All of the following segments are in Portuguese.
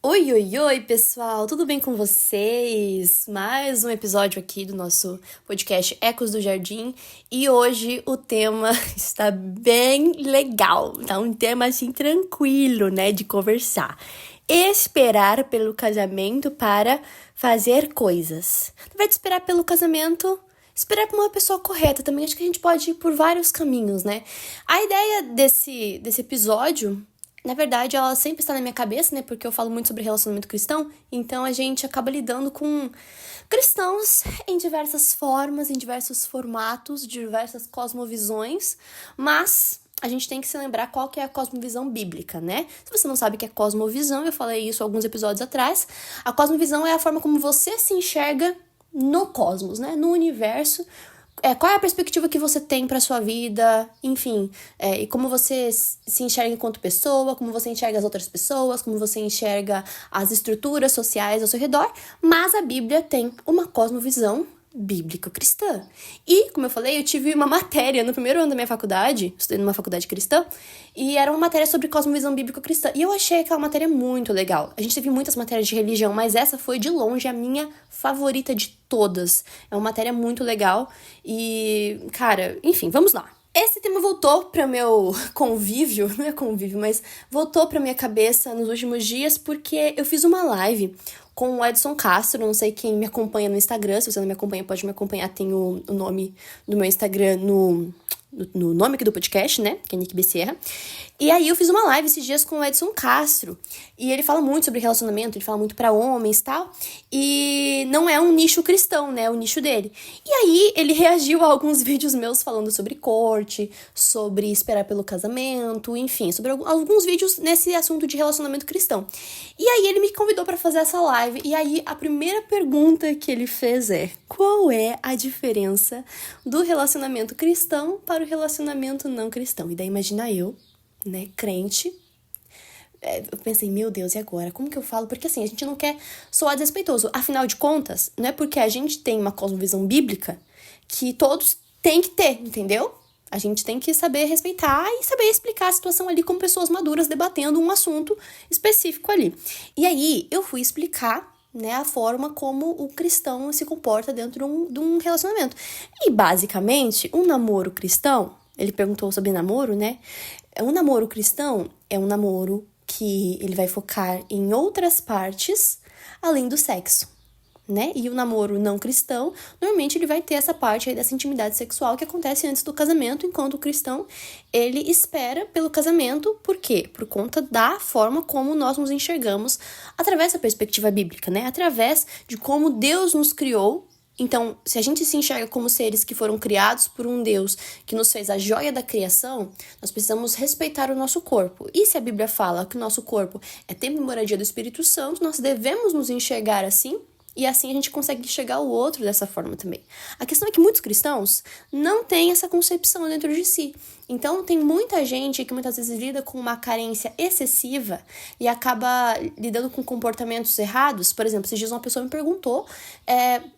Oi, oi, oi, pessoal! Tudo bem com vocês? Mais um episódio aqui do nosso podcast Ecos do Jardim e hoje o tema está bem legal, tá um tema assim tranquilo, né, de conversar. Esperar pelo casamento para fazer coisas. Na verdade, esperar pelo casamento, esperar por uma pessoa correta também. Acho que a gente pode ir por vários caminhos, né? A ideia desse episódio, na verdade, ela sempre está na minha cabeça, né? Porque eu falo muito sobre relacionamento cristão. Então, a gente acaba lidando com cristãos em diversas formas, em diversos formatos, diversas cosmovisões. Mas a gente tem que se lembrar qual que é a cosmovisão bíblica, né? Se você não sabe o que é cosmovisão, eu falei isso alguns episódios atrás. A cosmovisão é a forma como você se enxerga no cosmos, né? No universo. Qual é a perspectiva que você tem para sua vida, enfim, e como você se enxerga enquanto pessoa, como você enxerga as outras pessoas, como você enxerga as estruturas sociais ao seu redor, mas a Bíblia tem uma cosmovisão bíblico-cristã. E, como eu falei, eu tive uma matéria no primeiro ano da minha faculdade, estudei numa faculdade cristã, e era uma matéria sobre cosmovisão bíblico-cristã. E eu achei aquela matéria muito legal. A gente teve muitas matérias de religião, mas essa foi de longe a minha favorita de todas. É uma matéria muito legal e, cara, enfim, vamos lá. Esse tema voltou para o meu convívio, não é convívio, mas voltou para minha cabeça nos últimos dias porque eu fiz uma live com o Edson Castro. Não sei quem me acompanha no Instagram, se você não me acompanha, pode me acompanhar, tem o nome do meu Instagram no nome aqui do podcast, né, que é Nick Becerra. E aí eu fiz uma live esses dias com o Edson Castro, e ele fala muito sobre relacionamento, ele fala muito pra homens e tal, e não é um nicho cristão, né, é o nicho dele. E aí ele reagiu a alguns vídeos meus falando sobre corte, sobre esperar pelo casamento, enfim, sobre alguns vídeos nesse assunto de relacionamento cristão. E aí ele me convidou pra fazer essa live, e aí a primeira pergunta que ele fez é: qual é a diferença do relacionamento cristão para o relacionamento não cristão? E daí imagina eu, né, crente, eu pensei, meu Deus, e agora? Como que eu falo? Porque assim, a gente não quer soar desrespeitoso. Afinal de contas, não é porque a gente tem uma cosmovisão bíblica que todos têm que ter, entendeu? A gente tem que saber respeitar e saber explicar a situação ali como pessoas maduras debatendo um assunto específico ali. E aí, eu fui explicar, né, a forma como o cristão se comporta dentro de um relacionamento. E, basicamente, um namoro cristão, ele perguntou sobre namoro, né? Um namoro cristão é um namoro que ele vai focar em outras partes além do sexo, né? E o namoro não cristão, normalmente ele vai ter essa parte aí dessa intimidade sexual que acontece antes do casamento, enquanto o cristão, ele espera pelo casamento. Por quê? Por conta da forma como nós nos enxergamos através da perspectiva bíblica, né? Através de como Deus nos criou. Então, se a gente se enxerga como seres que foram criados por um Deus que nos fez a joia da criação, nós precisamos respeitar o nosso corpo. E se a Bíblia fala que o nosso corpo é templo e moradia do Espírito Santo, nós devemos nos enxergar assim, e assim a gente consegue enxergar o outro dessa forma também. A questão é que muitos cristãos não têm essa concepção dentro de si. Então, tem muita gente que muitas vezes lida com uma carência excessiva e acaba lidando com comportamentos errados. Por exemplo, esses dias uma pessoa me perguntou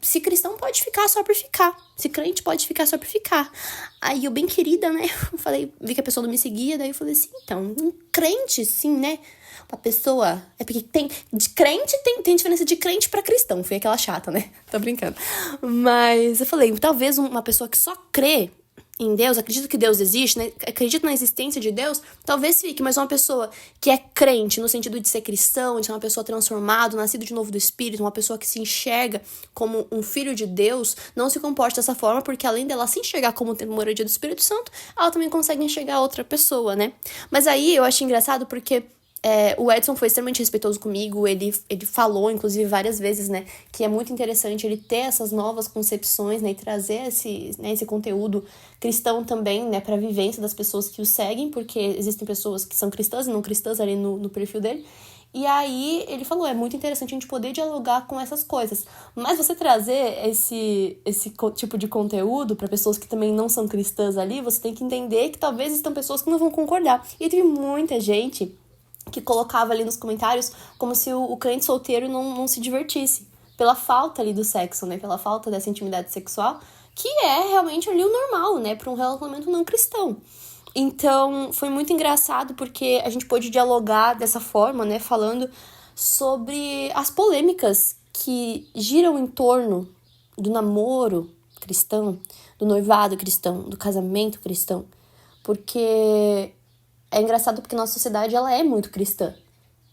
se cristão pode ficar só por ficar. Se crente pode ficar só por ficar. Aí eu, bem querida, né, eu falei, vi que a pessoa não me seguia, daí eu falei assim, então, um crente, sim, né? Uma pessoa... É porque de crente tem diferença de crente pra cristão. Fui aquela chata, né? Tô brincando. Mas eu falei, talvez uma pessoa que só crê em Deus, acredita que Deus existe, né? Acredita na existência de Deus, talvez fique. Mas uma pessoa que é crente no sentido de ser cristão, de ser uma pessoa transformada, nascido de novo do Espírito, uma pessoa que se enxerga como um filho de Deus, não se comporta dessa forma, porque além dela se enxergar como templo e moradia do Espírito Santo, ela também consegue enxergar outra pessoa, né? Mas aí eu acho engraçado porque o Edson foi extremamente respeitoso comigo, ele falou, inclusive, várias vezes, né, que é muito interessante ele ter essas novas concepções, né, e trazer esse conteúdo cristão também, né, para a vivência das pessoas que o seguem, porque existem pessoas que são cristãs e não cristãs ali no perfil dele. E aí ele falou, é muito interessante a gente poder dialogar com essas coisas. Mas você trazer esse tipo de conteúdo para pessoas que também não são cristãs ali, você tem que entender que talvez existam pessoas que não vão concordar. E teve muita gente que colocava ali nos comentários como se o crente solteiro não se divertisse. Pela falta ali do sexo, né? Pela falta dessa intimidade sexual, que é realmente ali o normal, né? Para um relacionamento não cristão. Então, foi muito engraçado porque a gente pôde dialogar dessa forma, né? Falando sobre as polêmicas que giram em torno do namoro cristão, do noivado cristão, do casamento cristão. Porque é engraçado porque nossa sociedade ela é muito cristã,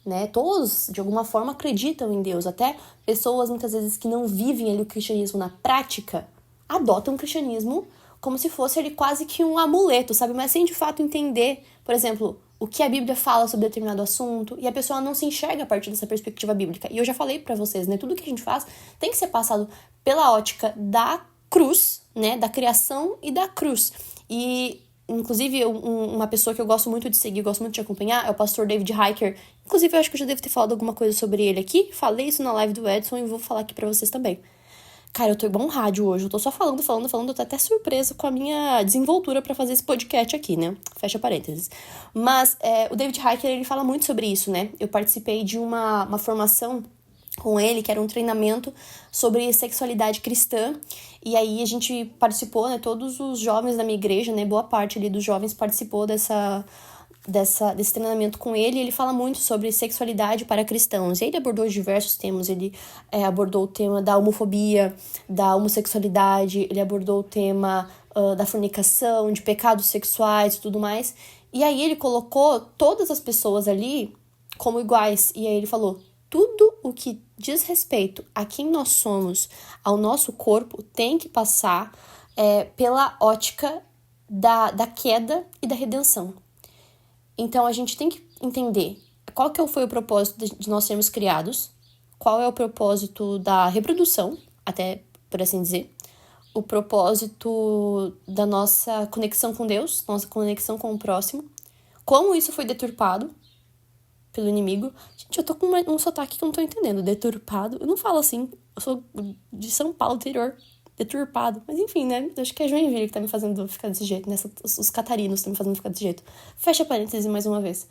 né? Todos, de alguma forma, acreditam em Deus. Até pessoas, muitas vezes, que não vivem ali o cristianismo na prática, adotam o cristianismo como se fosse ali quase que um amuleto, sabe? Mas sem, de fato, entender, por exemplo, o que a Bíblia fala sobre determinado assunto, e a pessoa não se enxerga a partir dessa perspectiva bíblica. E eu já falei pra vocês, né? Tudo que a gente faz tem que ser passado pela ótica da cruz, né? Da criação e da cruz. E, inclusive, uma pessoa que eu gosto muito de seguir, gosto muito de acompanhar, é o pastor David Hiker. Inclusive, eu acho que eu já devo ter falado alguma coisa sobre ele aqui. Falei isso na live do Edson e vou falar aqui pra vocês também. Cara, eu tô igual um rádio hoje, eu tô só falando, eu tô até surpresa com a minha desenvoltura pra fazer esse podcast aqui, né? Fecha parênteses. Mas o David Hiker, ele fala muito sobre isso, né? Eu participei de uma formação com ele, que era um treinamento sobre sexualidade cristã, e aí a gente participou, né? Todos os jovens da minha igreja, né? Boa parte ali dos jovens participou desse treinamento com ele. Ele fala muito sobre sexualidade para cristãos. E ele abordou diversos temas. Ele abordou o tema da homofobia, da homossexualidade, ele abordou o tema da fornicação, de pecados sexuais e tudo mais. E aí ele colocou todas as pessoas ali como iguais. E aí ele falou: tudo o que diz respeito a quem nós somos, ao nosso corpo, tem que passar pela ótica da queda e da redenção. Então, a gente tem que entender qual que foi o propósito de nós sermos criados, qual é o propósito da reprodução, até por assim dizer, o propósito da nossa conexão com Deus, nossa conexão com o próximo, como isso foi deturpado pelo inimigo. Gente, eu tô com um sotaque que eu não tô entendendo. Deturpado, eu não falo assim, eu sou de São Paulo, interior. Deturpado. Mas enfim, né? Acho que é Joinville que tá me fazendo ficar desse jeito, né? Os catarinos estão me fazendo ficar desse jeito. Fecha parênteses mais uma vez.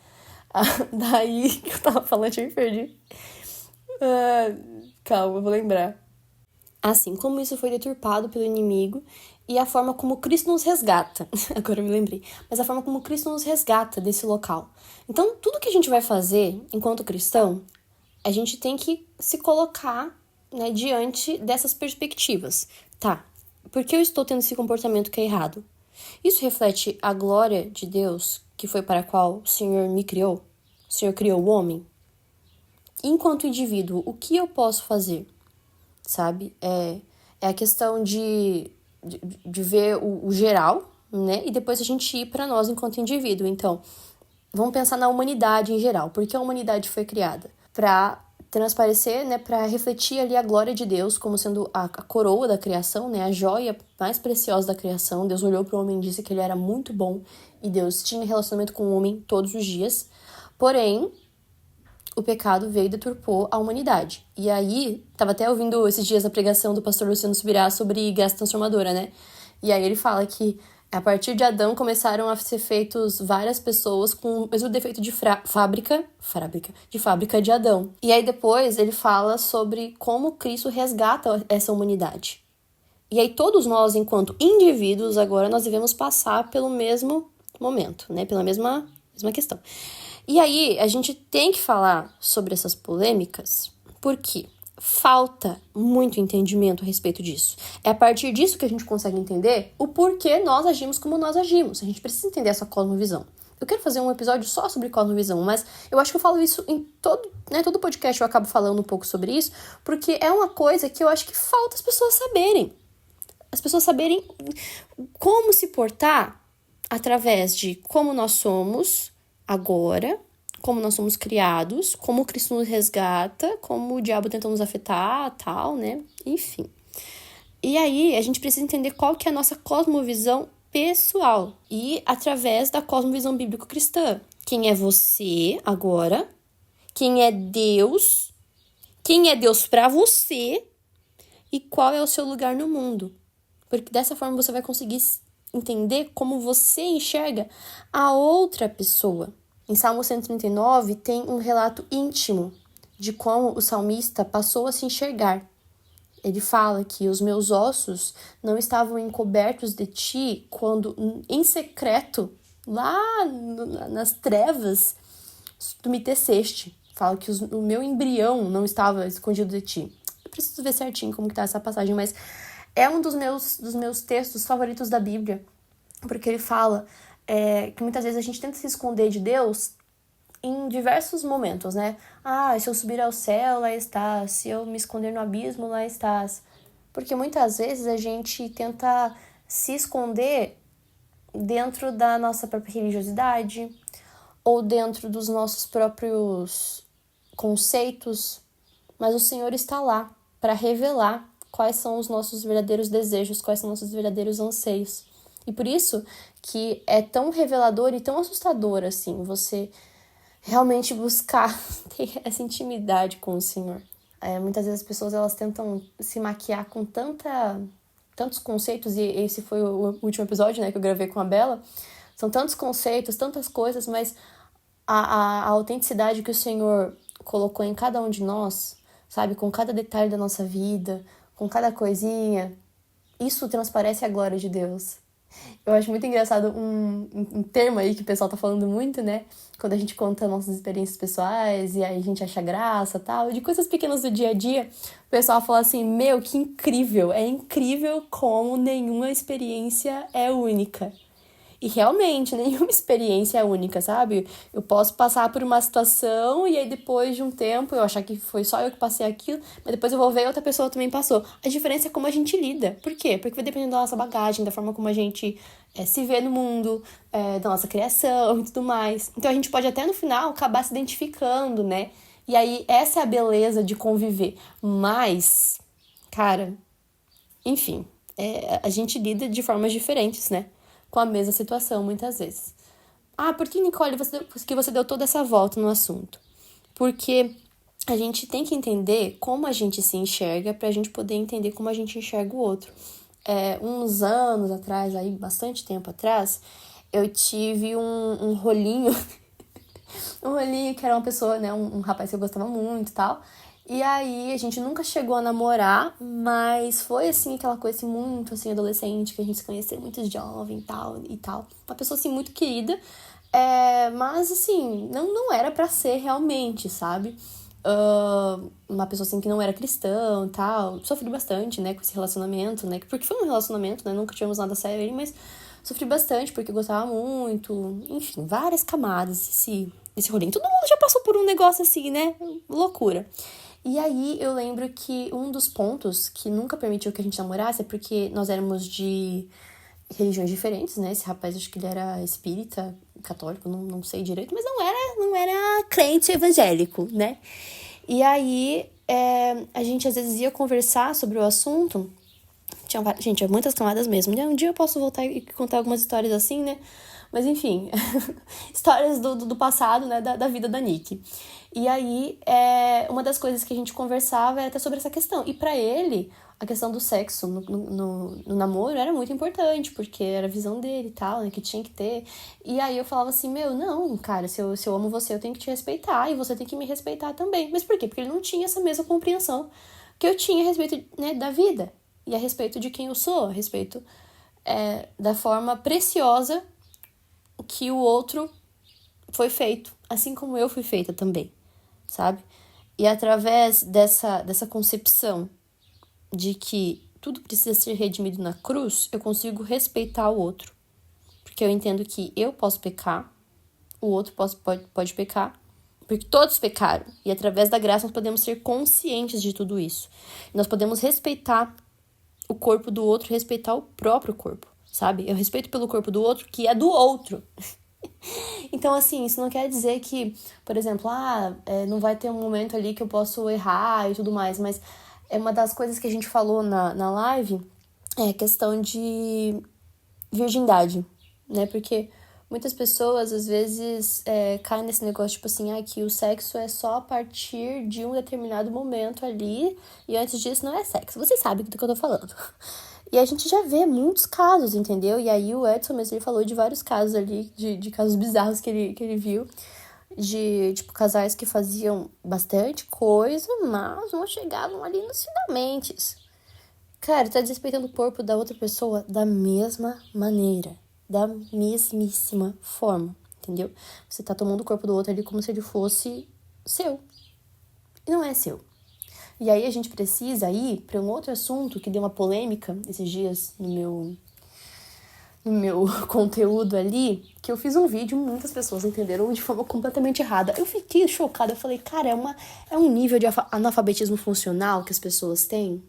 Daí que eu tava falando, eu me perdi. Calma, eu vou lembrar. Assim, como isso foi deturpado pelo inimigo e a forma como Cristo nos resgata. Agora eu me lembrei. Mas a forma como Cristo nos resgata desse local. Então, tudo que a gente vai fazer enquanto cristão, a gente tem que se colocar, né, diante dessas perspectivas. Tá, por que eu estou tendo esse comportamento que é errado? Isso reflete a glória de Deus, que foi para a qual o Senhor me criou? O Senhor criou o homem? Enquanto indivíduo, o que eu posso fazer? Sabe? É a questão de ver o geral, né? E depois a gente ir para nós enquanto indivíduo. Então, vamos pensar na humanidade em geral. Por que a humanidade foi criada? Para transparecer, né, para refletir ali a glória de Deus como sendo a coroa da criação, né, a joia mais preciosa da criação. Deus olhou para o homem e disse que ele era muito bom, e Deus tinha relacionamento com o homem todos os dias. Porém, o pecado veio e deturpou a humanidade. E aí, tava até ouvindo esses dias a pregação do pastor Luciano Subirá sobre graça transformadora, né? E aí ele fala que a partir de Adão começaram a ser feitos várias pessoas com o mesmo defeito de fábrica de Adão. E aí depois ele fala sobre como Cristo resgata essa humanidade. E aí todos nós, enquanto indivíduos, agora nós devemos passar pelo mesmo momento, né? Pela mesma questão. E aí a gente tem que falar sobre essas polêmicas, porque falta muito entendimento a respeito disso. É a partir disso que a gente consegue entender o porquê nós agimos como nós agimos. A gente precisa entender essa cosmovisão. Eu quero fazer um episódio só sobre cosmovisão, mas eu acho que eu falo isso em todo podcast eu acabo falando um pouco sobre isso, porque é uma coisa que eu acho que falta as pessoas saberem. As pessoas saberem como se portar através de como nós somos agora, como nós somos criados, como Cristo nos resgata, como o diabo tenta nos afetar, tal, né? Enfim. E aí, a gente precisa entender qual que é a nossa cosmovisão pessoal. E através da cosmovisão bíblico-cristã. Quem é você agora? Quem é Deus? Quem é Deus pra você? E qual é o seu lugar no mundo? Porque dessa forma você vai conseguir entender como você enxerga a outra pessoa. Em Salmo 139 tem um relato íntimo de como o salmista passou a se enxergar. Ele fala que os meus ossos não estavam encobertos de ti quando, em secreto, lá nas trevas, tu me teceste. fala que o meu embrião não estava escondido de ti. Eu preciso ver certinho como que tá essa passagem, mas é um dos meus textos favoritos da Bíblia, porque ele fala que muitas vezes a gente tenta se esconder de Deus em diversos momentos, né? Ah, se eu subir ao céu, lá estás. Se eu me esconder no abismo, lá estás. Porque muitas vezes a gente tenta se esconder dentro da nossa própria religiosidade ou dentro dos nossos próprios conceitos, mas o Senhor está lá para revelar quais são os nossos verdadeiros desejos, quais são os nossos verdadeiros anseios. E por isso que é tão revelador e tão assustador, assim, você realmente buscar ter essa intimidade com o Senhor. Muitas vezes as pessoas elas tentam se maquiar com tantos conceitos, e esse foi o último episódio, né, que eu gravei com a Bela. São tantos conceitos, tantas coisas, mas a autenticidade que o Senhor colocou em cada um de nós, sabe, com cada detalhe da nossa vida, com cada coisinha, isso transparece a glória de Deus. Eu acho muito engraçado um termo aí que o pessoal tá falando muito, né? Quando a gente conta nossas experiências pessoais e aí a gente acha graça e tal, de coisas pequenas do dia a dia, o pessoal fala assim, meu, que incrível! É incrível como nenhuma experiência é única. E realmente, nenhuma experiência é única, sabe? Eu posso passar por uma situação e aí depois de um tempo eu achar que foi só eu que passei aquilo, mas depois eu vou ver e outra pessoa também passou. A diferença é como a gente lida. Por quê? Porque vai dependendo da nossa bagagem, da forma como a gente se vê no mundo, da nossa criação e tudo mais. Então a gente pode até no final acabar se identificando, né? E aí essa é a beleza de conviver. Mas, cara, enfim, a gente lida de formas diferentes, né? Com a mesma situação, muitas vezes. Ah, por que, Nicole, você deu toda essa volta no assunto? Porque a gente tem que entender como a gente se enxerga pra gente poder entender como a gente enxerga o outro. Uns anos atrás, aí, bastante tempo atrás, eu tive um rolinho, um rolinho que era uma pessoa, né, um rapaz que eu gostava muito e tal. E aí, a gente nunca chegou a namorar, mas foi, assim, aquela coisa, assim, muito, assim, adolescente, que a gente se conheceu muito jovem e tal, e tal. Uma pessoa, assim, muito querida, mas, assim, não era pra ser realmente, sabe? Uma pessoa, assim, que não era cristã e tal. Sofri bastante, né, com esse relacionamento, né? Porque foi um relacionamento, né? Nunca tivemos nada sério, mas sofri bastante porque eu gostava muito. Enfim, várias camadas esse rolinho. Todo mundo já passou por um negócio assim, né? Loucura. E aí eu lembro que um dos pontos que nunca permitiu que a gente namorasse é porque nós éramos de religiões diferentes, né? Esse rapaz, acho que ele era espírita, católico, não sei direito, mas não era crente evangélico, né? E aí a gente às vezes ia conversar sobre o assunto. Tinha muitas camadas mesmo. Um dia eu posso voltar e contar algumas histórias assim, né? Mas enfim, histórias do passado, né? Da vida da Nick. E aí, uma das coisas que a gente conversava era até sobre essa questão. E pra ele, a questão do sexo no namoro era muito importante, porque era a visão dele e tal, né? Que tinha que ter. E aí eu falava assim, meu, não, cara, se eu amo você, eu tenho que te respeitar. E você tem que me respeitar também. Mas por quê? Porque ele não tinha essa mesma compreensão que eu tinha a respeito, né, da vida. E a respeito de quem eu sou, a respeito da forma preciosa que o outro foi feito, assim como eu fui feita também, sabe? E através dessa concepção de que tudo precisa ser redimido na cruz, eu consigo respeitar o outro. Porque eu entendo que eu posso pecar, o outro pode pecar, porque todos pecaram. E através da graça nós podemos ser conscientes de tudo isso. Nós podemos respeitar o corpo do outro, respeitar o próprio corpo, sabe? Eu respeito pelo corpo do outro, que é do outro. Então, assim, isso não quer dizer que, por exemplo, não vai ter um momento ali que eu posso errar e tudo mais, mas é uma das coisas que a gente falou na live é a questão de virgindade, né? Porque muitas pessoas, às vezes, caem nesse negócio, tipo assim, que o sexo é só a partir de um determinado momento ali, e antes disso não é sexo. Vocês sabem do que eu tô falando. E a gente já vê muitos casos, entendeu? E aí o Edson mesmo, ele falou de vários casos ali, de casos bizarros que ele viu, de, tipo, casais que faziam bastante coisa, mas não chegavam ali nos finalmente. Cara, tá desrespeitando o corpo da outra pessoa da mesma maneira, da mesmíssima forma, entendeu? Você tá tomando o corpo do outro ali como se ele fosse seu. e não é seu. E aí a gente precisa ir para um outro assunto que deu uma polêmica esses dias no meu conteúdo ali, que eu fiz um vídeo, muitas pessoas entenderam de forma completamente errada. Eu fiquei chocada, eu falei, cara, é um nível de analfabetismo funcional que as pessoas têm,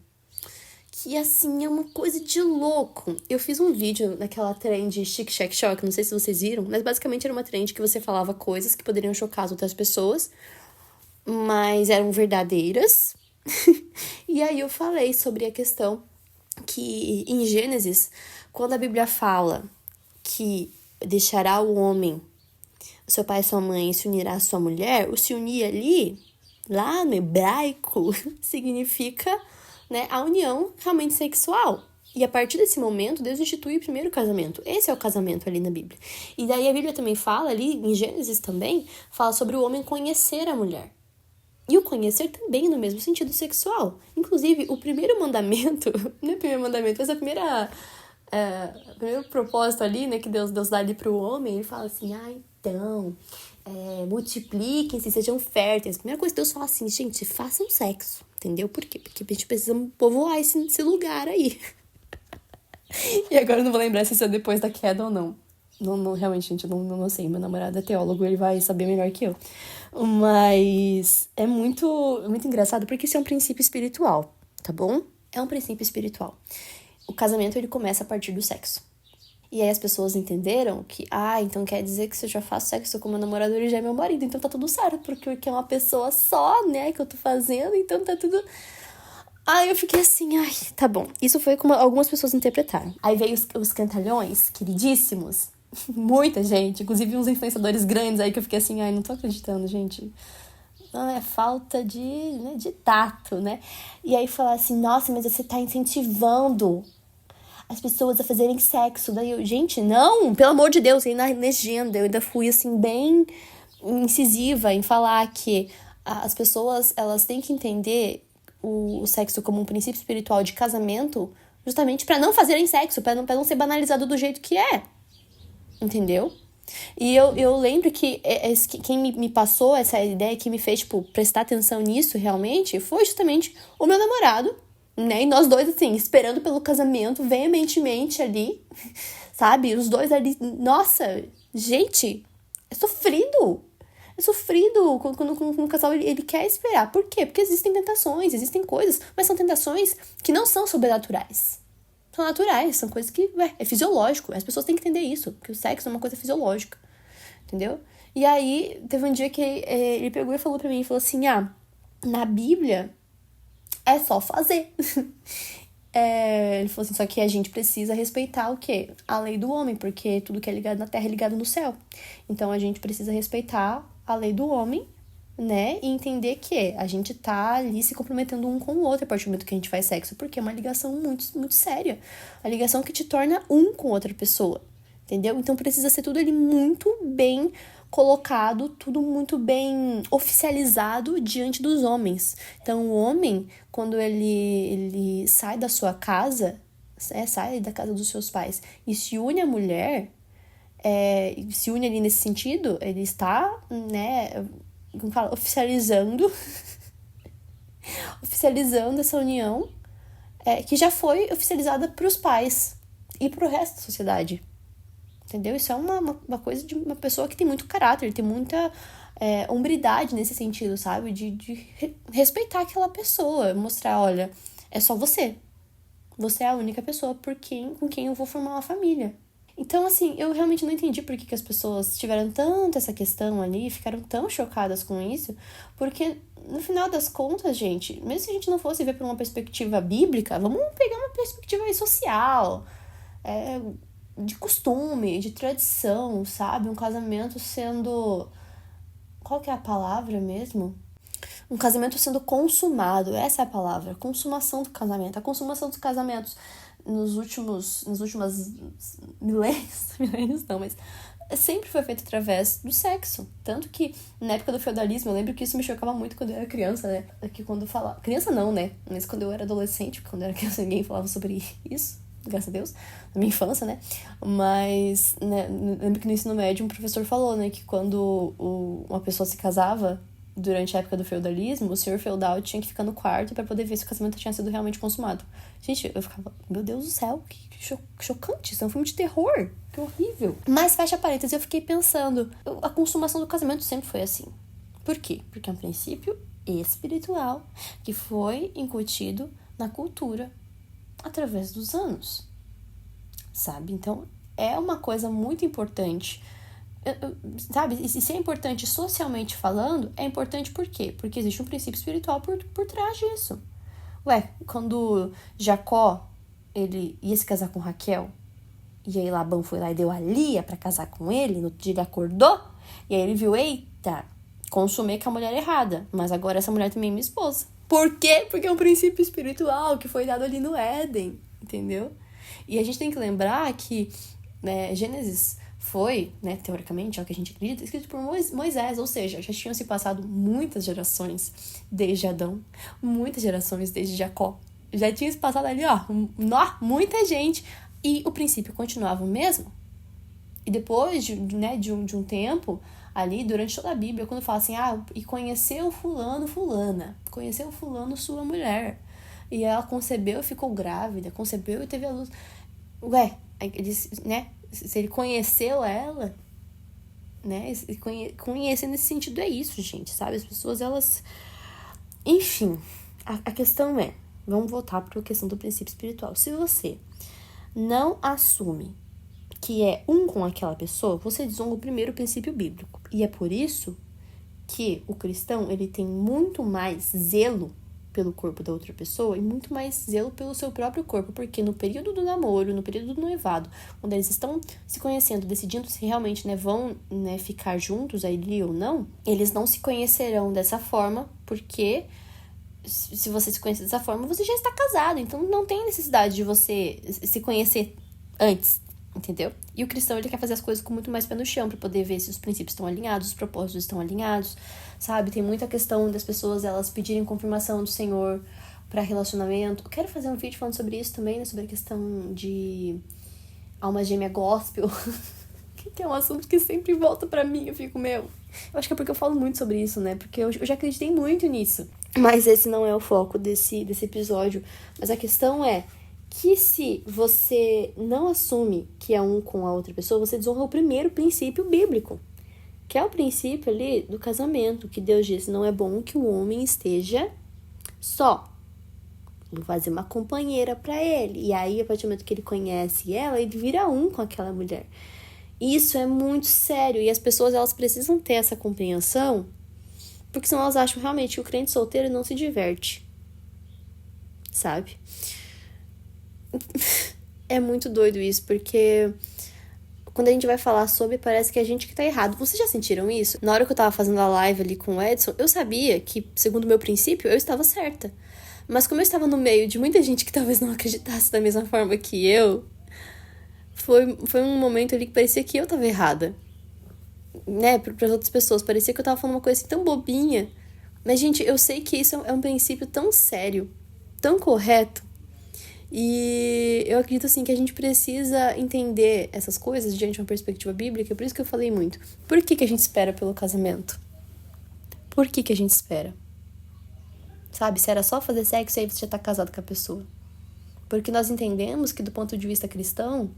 que, assim, é uma coisa de louco. Eu fiz um vídeo naquela trend Chic Shack Shock, não sei se vocês viram, mas basicamente era uma trend que você falava coisas que poderiam chocar as outras pessoas, mas eram verdadeiras. E aí eu falei sobre a questão que em Gênesis, quando a Bíblia fala que deixará o homem, seu pai e sua mãe, e se unirá à sua mulher, o se unir ali, lá no hebraico, significa, né, a união realmente sexual. E a partir desse momento, Deus institui o primeiro casamento. Esse é o casamento ali na Bíblia. E daí a Bíblia também fala ali, em Gênesis também, fala sobre o homem conhecer a mulher. E o conhecer também no mesmo sentido sexual. Inclusive, o primeiro mandamento, não é o primeiro mandamento, mas o primeiro propósito ali, né, que Deus dá ali pro homem, ele fala assim, então, multipliquem-se, sejam férteis. A primeira coisa que Deus fala assim, gente, façam sexo, entendeu? Por quê? Porque a gente precisa povoar esse lugar aí. E agora eu não vou lembrar se isso é depois da queda ou não. Não, realmente, gente, eu não sei. Meu namorado é teólogo, ele vai saber melhor que eu. Mas é muito engraçado porque isso é um princípio espiritual, tá bom? É um princípio espiritual. O casamento, ele começa a partir do sexo. E aí as pessoas entenderam que, então quer dizer que se eu já faço sexo com meu namorado, ele já é meu marido. Então tá tudo certo, porque é uma pessoa só, né, que eu tô fazendo, então tá tudo... Aí eu fiquei assim, tá bom. Isso foi como algumas pessoas interpretaram. Aí veio os cantalhões, queridíssimos. Muita gente, inclusive uns influenciadores grandes aí que eu fiquei assim, não tô acreditando, gente. É falta de tato, né? E aí falar assim, nossa, mas você tá incentivando as pessoas a fazerem sexo. Daí eu, gente, não, pelo amor de Deus, aí na legenda eu ainda fui assim bem incisiva em falar que as pessoas, elas têm que entender o sexo como um princípio espiritual de casamento, justamente pra não fazerem sexo, pra não ser banalizado do jeito que é. Entendeu? E eu lembro que quem me passou essa ideia, que me fez, tipo, prestar atenção nisso realmente, foi justamente o meu namorado, né? E nós dois, assim, esperando pelo casamento veementemente ali, sabe? Os dois ali, nossa, gente, é sofrido. É sofrido quando um casal ele quer esperar. Por quê? Porque existem tentações, existem coisas, mas são tentações que não são sobrenaturais. São naturais, são coisas que é fisiológico. As pessoas têm que entender isso, que o sexo é uma coisa fisiológica, entendeu? E aí, teve um dia que ele pegou e falou pra mim, falou assim, na Bíblia é só fazer. Ele falou assim, só que a gente precisa respeitar o quê? A lei do homem, porque tudo que é ligado na terra é ligado no céu. Então, a gente precisa respeitar a lei do homem, né, e entender que a gente tá ali se comprometendo um com o outro a partir do momento que a gente faz sexo, porque é uma ligação muito, muito séria. A ligação que te torna um com outra pessoa, entendeu? Então precisa ser tudo ali muito bem colocado, tudo muito bem oficializado diante dos homens. Então o homem, quando ele sai da sua casa, sai da casa dos seus pais e se une à mulher, se une ali nesse sentido, ele está, né, como fala, oficializando essa união que já foi oficializada para os pais e para o resto da sociedade, entendeu? Isso é uma coisa de uma pessoa que tem muito caráter, tem muita hombridade nesse sentido, sabe? De respeitar aquela pessoa, mostrar, olha, é só você é a única pessoa com quem eu vou formar uma família. Então, assim, eu realmente não entendi por que as pessoas tiveram tanto essa questão ali, ficaram tão chocadas com isso, porque, no final das contas, gente, mesmo se a gente não fosse ver por uma perspectiva bíblica, vamos pegar uma perspectiva aí social, de costume, de tradição, sabe? Um casamento sendo... Qual que é a palavra mesmo? Um casamento sendo consumado, essa é a palavra, consumação do casamento. A consumação dos casamentos nos últimos milênios não, mas sempre foi feito através do sexo. Tanto que, na época do feudalismo, eu lembro que isso me chocava muito quando eu era criança, né? Que quando eu falava... Criança não, né? Mas quando eu era adolescente, quando eu era criança, ninguém falava sobre isso, graças a Deus, na minha infância, né? Mas, né, lembro que no ensino médio um professor falou, né, que quando uma pessoa se casava, durante a época do feudalismo, o senhor feudal tinha que ficar no quarto pra poder ver se o casamento tinha sido realmente consumado. Gente, eu ficava, meu Deus do céu, que chocante, isso é um filme de terror, que horrível. Mas, fecha parênteses, eu fiquei pensando, a consumação do casamento sempre foi assim. Por quê? Porque é um princípio espiritual que foi incutido na cultura através dos anos, sabe? Então, é uma coisa muito importante. Sabe, e se é importante socialmente falando, é importante por quê? Porque existe um princípio espiritual por trás disso. Ué, quando Jacó, ele ia se casar com Raquel, e aí Labão foi lá e deu a Lia pra casar com ele, no dia ele acordou, e aí ele viu, eita, consumei com a mulher errada, mas agora essa mulher também é minha esposa. Por quê? Porque é um princípio espiritual que foi dado ali no Éden, entendeu? E a gente tem que lembrar que, né, Gênesis foi, né, teoricamente, é o que a gente acredita, escrito por Moisés, ou seja, já tinham se passado muitas gerações desde Adão, muitas gerações desde Jacó. Já tinha se passado ali, muita gente, e o princípio continuava o mesmo. E depois de um tempo, ali, durante toda a Bíblia, quando fala assim, e conheceu fulano, fulana, conheceu fulano, sua mulher, e ela concebeu e ficou grávida, concebeu e teve a luz. Ué, eles, né, se ele conheceu ela, né, conhecer nesse sentido é isso, gente, sabe? As pessoas, elas... Enfim, a questão é, vamos voltar para a questão do princípio espiritual. Se você não assume que é um com aquela pessoa, você desonra o primeiro princípio bíblico. E é por isso que o cristão, ele tem muito mais zelo pelo corpo da outra pessoa e muito mais zelo pelo seu próprio corpo, porque no período do namoro, no período do noivado, quando eles estão se conhecendo, decidindo se realmente, né, vão, né, ficar juntos ali ou não, eles não se conhecerão dessa forma, porque se você se conhecer dessa forma, você já está casado, então não tem necessidade de você se conhecer antes, entendeu? E o cristão, ele quer fazer as coisas com muito mais pé no chão, pra poder ver se os princípios estão alinhados, os propósitos estão alinhados, sabe? Tem muita questão das pessoas, elas pedirem confirmação do Senhor pra relacionamento. Eu quero fazer um vídeo falando sobre isso também, né? Sobre a questão de alma gêmea gospel, que é um assunto que sempre volta pra mim, eu fico, eu acho que é porque eu falo muito sobre isso, né? Porque eu já acreditei muito nisso. Mas esse não é o foco desse episódio. Mas a questão é que se você não assume que é um com a outra pessoa, você desonra o primeiro princípio bíblico, que é o princípio ali do casamento, que Deus disse, não é bom que o homem esteja só. Vou fazer uma companheira para ele. E aí, a partir do momento que ele conhece ela, ele vira um com aquela mulher. Isso é muito sério. E as pessoas, elas precisam ter essa compreensão, porque senão elas acham realmente que o crente solteiro não se diverte. Sabe? É muito doido isso, porque quando a gente vai falar sobre, parece que é a gente que tá errado. Vocês já sentiram isso? Na hora que eu tava fazendo a live ali com o Edson, eu sabia que, segundo o meu princípio, eu estava certa. Mas como eu estava no meio de muita gente que talvez não acreditasse da mesma forma que eu, foi um momento ali que parecia que eu tava errada. Né? Para as outras pessoas, parecia que eu tava falando uma coisa assim tão bobinha. Mas, gente, eu sei que isso é um princípio tão sério, tão correto. E eu acredito, assim, que a gente precisa entender essas coisas diante de uma perspectiva bíblica. Por isso que eu falei muito. Por que a gente espera pelo casamento? Por que a gente espera? Sabe? Se era só fazer sexo, aí você já tá casado com a pessoa. Porque nós entendemos que, do ponto de vista cristão,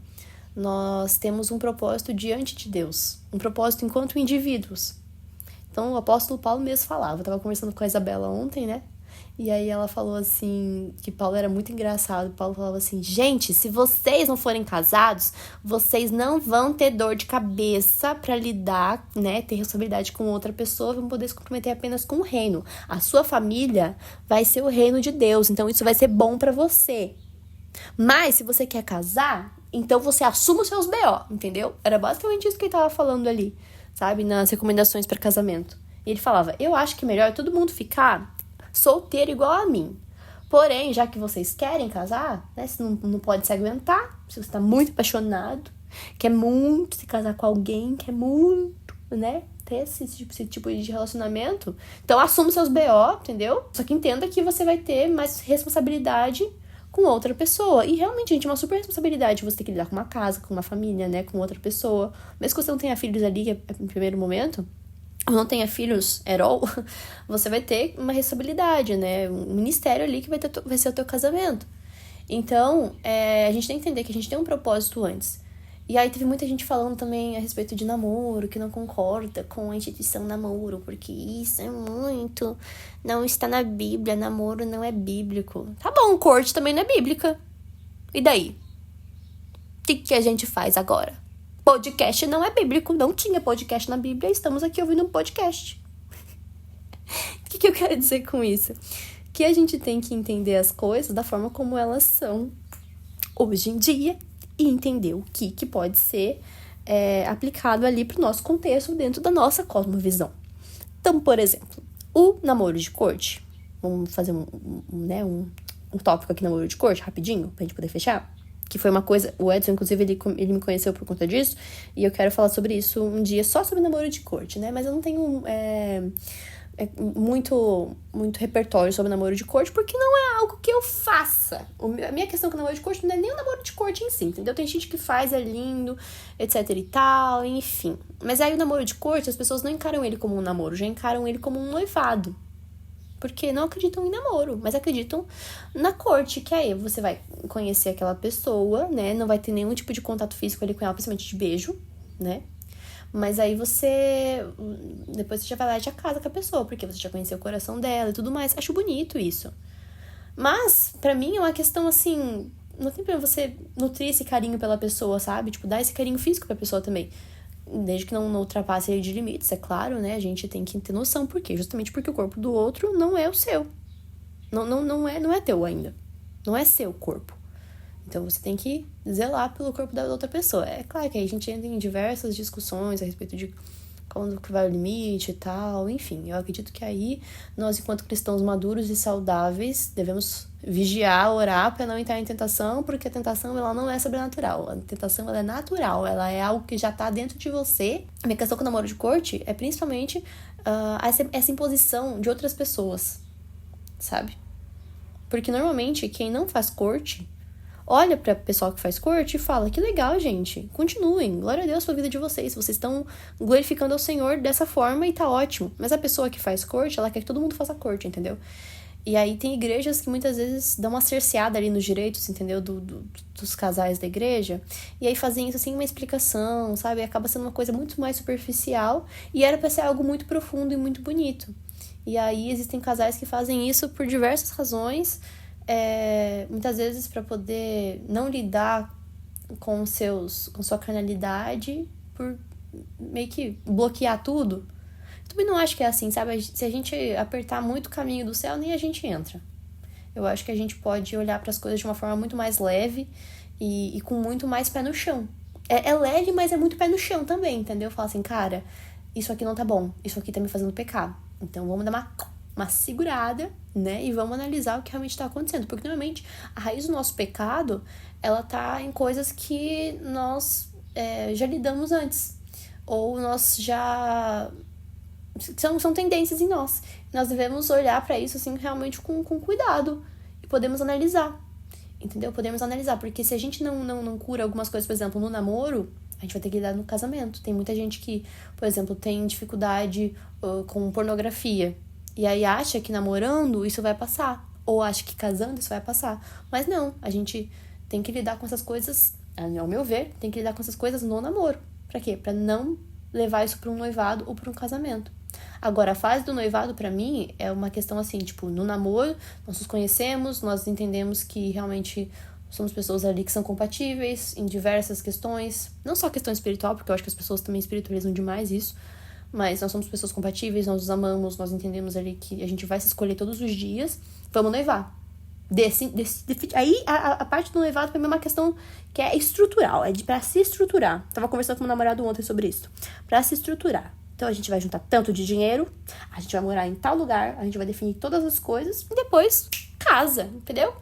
nós temos um propósito diante de Deus. Um propósito enquanto indivíduos. Então, o apóstolo Paulo mesmo falava. Eu tava conversando com a Isabela ontem, né? E aí ela falou assim, que Paulo era muito engraçado. Paulo falava assim, gente, se vocês não forem casados, vocês não vão ter dor de cabeça pra lidar, né, ter responsabilidade com outra pessoa, vão poder se comprometer apenas com o reino. A sua família vai ser o reino de Deus, então isso vai ser bom pra você. Mas se você quer casar, então você assuma os seus BO, entendeu? Era basicamente isso que ele tava falando ali, sabe, nas recomendações pra casamento. E ele falava, eu acho que melhor todo mundo ficar solteiro igual a mim. Porém, já que vocês querem casar, né, você não pode se aguentar, se você tá muito apaixonado, quer muito se casar com alguém, quer muito, né, ter esse tipo de relacionamento, então assuma seus BO, entendeu? Só que entenda que você vai ter mais responsabilidade com outra pessoa. E realmente, gente, é uma super responsabilidade você ter que lidar com uma casa, com uma família, né, com outra pessoa. Mesmo que você não tenha filhos ali, em primeiro momento, ou não tenha filhos at all, você vai ter uma responsabilidade, né? Um ministério ali que vai ser o teu casamento. Então, a gente tem que entender que a gente tem um propósito antes. E aí teve muita gente falando também a respeito de namoro, que não concorda com a instituição namoro, porque isso é muito... Não está na Bíblia, namoro não é bíblico. Tá bom, corte também não é bíblica. E daí? O que a gente faz agora? Podcast não é bíblico, não tinha podcast na Bíblia, estamos aqui ouvindo um podcast. O que eu quero dizer com isso? Que a gente tem que entender as coisas da forma como elas são hoje em dia e entender o que pode ser aplicado ali para o nosso contexto dentro da nossa cosmovisão. Então, por exemplo, o namoro de corte, vamos fazer um tópico aqui, namoro de corte, rapidinho, pra gente poder fechar, que foi uma coisa, o Edson, inclusive, ele me conheceu por conta disso, e eu quero falar sobre isso um dia, só sobre namoro de corte, né, mas eu não tenho muito repertório sobre namoro de corte, porque não é algo que eu faça. A minha questão com o namoro de corte não é nem o namoro de corte em si, entendeu? Tem gente que faz, é lindo, etc e tal, enfim. Mas aí o namoro de corte, as pessoas não encaram ele como um namoro, já encaram ele como um noivado. Porque não acreditam em namoro, mas acreditam na corte, que aí você vai conhecer aquela pessoa, né? Não vai ter nenhum tipo de contato físico ali com ela, principalmente de beijo, né? Mas aí depois você já vai lá e já casa com a pessoa, porque você já conheceu o coração dela e tudo mais. Acho bonito isso. Mas, pra mim, é uma questão assim... Não tem problema você nutrir esse carinho pela pessoa, sabe? Tipo, dar esse carinho físico pra pessoa também. Desde que não ultrapasse aí de limites, é claro, né? A gente tem que ter noção. Por quê? Justamente porque o corpo do outro não é o seu. Não é teu ainda. Não é seu corpo. Então, você tem que zelar pelo corpo da outra pessoa. É claro que aí a gente entra em diversas discussões a respeito de quando que vai o limite e tal. Enfim, eu acredito que aí nós, enquanto cristãos maduros e saudáveis, devemos vigiar, orar para não entrar em tentação, porque a tentação, ela não é sobrenatural. A tentação, ela é natural. Ela é algo que já tá dentro de você. A minha questão com o namoro de corte é principalmente essa imposição de outras pessoas, sabe? Porque normalmente quem não faz corte olha para o pessoal que faz corte e fala, que legal, gente, continuem, glória a Deus pela vida de vocês estão glorificando ao Senhor dessa forma e tá ótimo. Mas a pessoa que faz corte, ela quer que todo mundo faça corte, entendeu? E aí tem igrejas que muitas vezes dão uma cerceada ali nos direitos, entendeu? Dos casais da igreja. E aí fazem isso sem uma explicação, sabe? Acaba sendo uma coisa muito mais superficial e era para ser algo muito profundo e muito bonito. E aí existem casais que fazem isso por diversas razões, muitas vezes para poder não lidar com sua carnalidade, por meio que bloquear tudo. Eu também não acho que é assim, sabe? Se a gente apertar muito o caminho do céu, nem a gente entra. Eu acho que a gente pode olhar para as coisas de uma forma muito mais leve e com muito mais pé no chão. É leve, mas é muito pé no chão também, entendeu? Falar assim, cara, isso aqui não tá bom, isso aqui tá me fazendo pecado. Então vamos dar uma segurada, né? E vamos analisar o que realmente está acontecendo. Porque, normalmente, a raiz do nosso pecado, ela tá em coisas que nós já lidamos antes. Ou nós já... São tendências em nós. Nós devemos olhar para isso, assim, realmente com cuidado. E podemos analisar. Entendeu? Podemos analisar. Porque se a gente não cura algumas coisas, por exemplo, no namoro, a gente vai ter que lidar no casamento. Tem muita gente que, por exemplo, tem dificuldade com pornografia. E aí acha que namorando isso vai passar. Ou acha que casando isso vai passar. Mas não, a gente tem que lidar com essas coisas, ao meu ver, tem que lidar com essas coisas no namoro. Pra quê? Pra não levar isso pra um noivado ou pra um casamento. Agora, a fase do noivado, pra mim, é uma questão assim, tipo, no namoro, nós nos conhecemos, nós entendemos que realmente somos pessoas ali que são compatíveis em diversas questões. Não só questão espiritual, porque eu acho que as pessoas também espiritualizam demais isso. Mas nós somos pessoas compatíveis, nós nos amamos, nós entendemos ali que a gente vai se escolher todos os dias. Vamos noivar. Aí a parte do noivado pra mim é uma questão que é estrutural, pra se estruturar. Tava conversando com meu namorado ontem sobre isso. Pra se estruturar. Então a gente vai juntar tanto de dinheiro, a gente vai morar em tal lugar, a gente vai definir todas as coisas e depois casa, entendeu?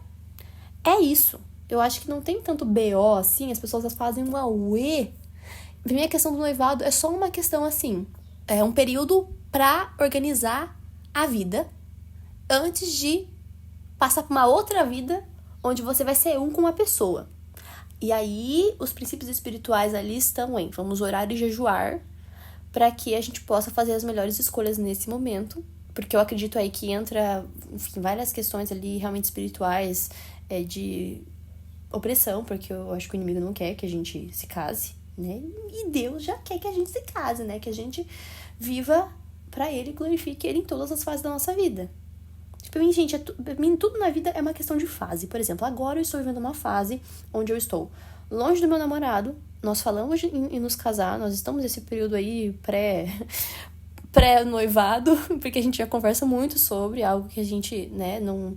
É isso. Eu acho que não tem tanto BO assim, as pessoas fazem um auê. Pra mim a questão do noivado é só uma questão assim. É um período pra organizar a vida antes de passar pra uma outra vida onde você vai ser um com uma pessoa. E aí, os princípios espirituais ali estão em vamos orar e jejuar para que a gente possa fazer as melhores escolhas nesse momento. Porque eu acredito aí que entra, enfim, várias questões ali realmente espirituais, de opressão, porque eu acho que o inimigo não quer que a gente se case, né? E Deus já quer que a gente se case, né? Que a gente viva pra Ele e glorifique Ele em todas as fases da nossa vida. Pra mim, gente, pra mim, tudo na vida é uma questão de fase. Por exemplo, agora eu estou vivendo uma fase onde eu estou longe do meu namorado, nós falamos em nos casar, nós estamos nesse período aí pré-noivado, porque a gente já conversa muito sobre algo que a gente, né, não...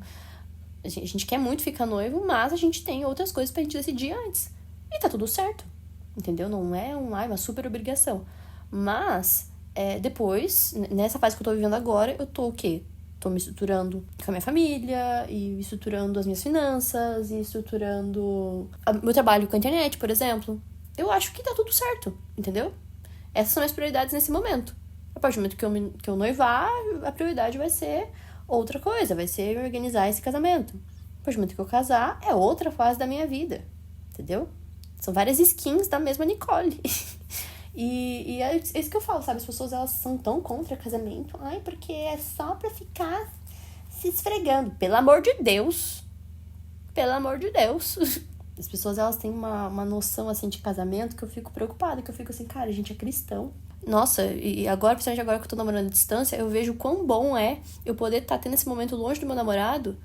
A gente quer muito ficar noivo, mas a gente tem outras coisas pra gente decidir antes. E tá tudo certo, entendeu? Não é uma super obrigação. Mas, depois, nessa fase que eu tô vivendo agora, eu tô o quê? Tô me estruturando com a minha família, e estruturando as minhas finanças, e estruturando meu trabalho com a internet, por exemplo. Eu acho que tá tudo certo, entendeu? Essas são as prioridades nesse momento. A partir do momento que eu noivar, a prioridade vai ser outra coisa, vai ser organizar esse casamento. A partir do momento que eu casar, é outra fase da minha vida, entendeu? São várias skins da mesma Nicole. E é isso que eu falo, sabe? As pessoas, elas são tão contra casamento. Ai, porque é só pra ficar se esfregando. Pelo amor de Deus. Pelo amor de Deus. As pessoas, elas têm uma noção, assim, de casamento que eu fico preocupada. Que eu fico assim, cara, a gente é cristão. Nossa, e agora, principalmente agora que eu tô namorando à distância, eu vejo quão bom é eu poder estar tendo esse momento longe do meu namorado,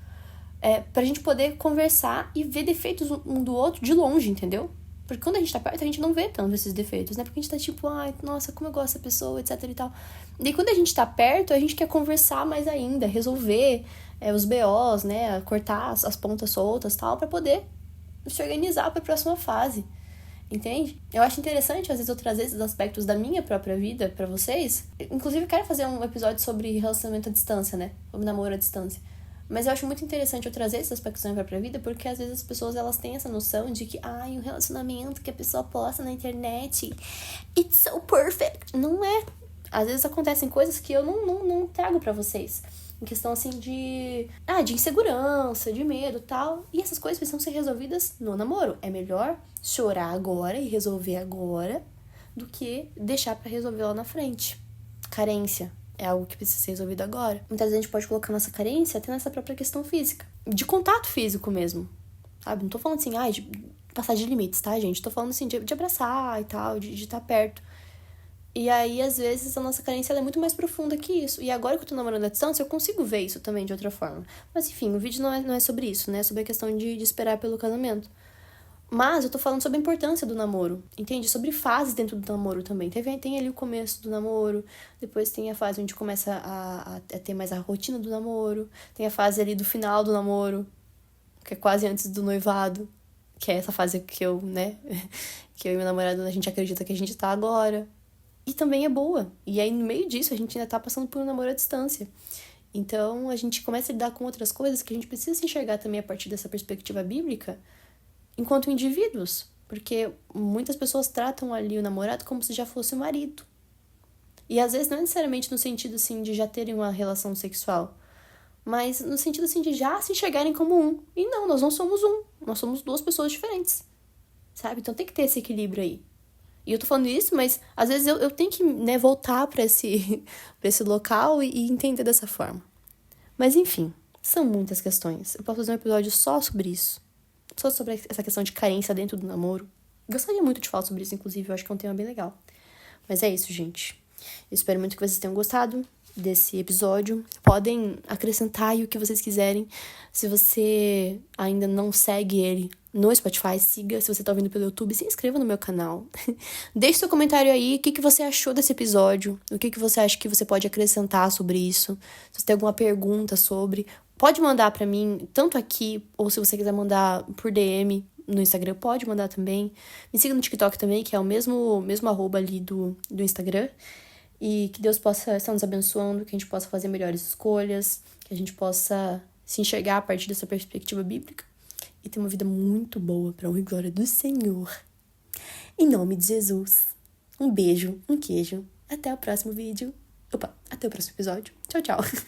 pra gente poder conversar e ver defeitos um do outro de longe, entendeu? Porque quando a gente tá perto, a gente não vê tanto esses defeitos, né? Porque a gente tá tipo, ai, nossa, como eu gosto dessa pessoa, etc e tal. E quando a gente tá perto, a gente quer conversar mais ainda, resolver os BOs, né? Cortar as pontas soltas e tal, pra poder se organizar pra próxima fase. Entende? Eu acho interessante, às vezes, eu trazer esses aspectos da minha própria vida pra vocês. Inclusive, eu quero fazer um episódio sobre relacionamento à distância, né? Sobre namoro à distância. Mas eu acho muito interessante eu trazer esses aspectos da minha própria vida, porque às vezes as pessoas, elas têm essa noção de que, um relacionamento que a pessoa posta na internet, it's so perfect. Não é. Às vezes acontecem coisas que eu não trago pra vocês. Em questão, assim, de insegurança, de medo e tal. E essas coisas precisam ser resolvidas no namoro. É melhor chorar agora e resolver agora do que deixar pra resolver lá na frente. Carência é algo que precisa ser resolvido agora. Muitas vezes a gente pode colocar nossa carência até nessa própria questão física. De contato físico mesmo, sabe? Não tô falando assim, de passar de limites, tá, gente? Tô falando assim, de abraçar e tal, de estar perto. E aí, às vezes, a nossa carência ela é muito mais profunda que isso. E agora que eu tô namorando à distância, eu consigo ver isso também de outra forma. Mas, enfim, o vídeo não é sobre isso, né? É sobre a questão de esperar pelo casamento. Mas eu tô falando sobre a importância do namoro, entende? Sobre fases dentro do namoro também. Tem ali o começo do namoro, depois tem a fase onde começa a ter mais a rotina do namoro, tem a fase ali do final do namoro, que é quase antes do noivado, que é essa fase que eu e meu namorado, a gente acredita que a gente tá agora. E também é boa. E aí, no meio disso, a gente ainda tá passando por um namoro à distância. Então, a gente começa a lidar com outras coisas que a gente precisa se enxergar também a partir dessa perspectiva bíblica, enquanto indivíduos. Porque muitas pessoas tratam ali o namorado como se já fosse o marido. E às vezes não é necessariamente no sentido, assim, de já terem uma relação sexual, mas no sentido, assim, de já se enxergarem como um. E não, nós não somos um. Nós somos duas pessoas diferentes, sabe? Então tem que ter esse equilíbrio aí. E eu tô falando isso, mas às vezes eu tenho que, voltar pra esse local e entender dessa forma. Mas enfim, são muitas questões. Eu posso fazer um episódio só sobre isso. Só sobre essa questão de carência dentro do namoro. Gostaria muito de falar sobre isso, inclusive. Eu acho que é um tema bem legal. Mas é isso, gente. Eu espero muito que vocês tenham gostado desse episódio. Podem acrescentar aí o que vocês quiserem. Se você ainda não segue ele no Spotify, siga. Se você tá ouvindo pelo YouTube, se inscreva no meu canal. Deixe seu comentário aí, o que você achou desse episódio, o que você acha que você pode acrescentar sobre isso. Se você tem alguma pergunta sobre, pode mandar pra mim, tanto aqui, ou se você quiser mandar por DM no Instagram, pode mandar também. Me siga no TikTok também, que é o mesmo arroba ali do Instagram. E que Deus possa estar nos abençoando, que a gente possa fazer melhores escolhas, que a gente possa se enxergar a partir dessa perspectiva bíblica e ter uma vida muito boa para a honra e glória do Senhor. Em nome de Jesus. Um beijo, um queijo. Até o próximo vídeo. Até o próximo episódio. Tchau, tchau.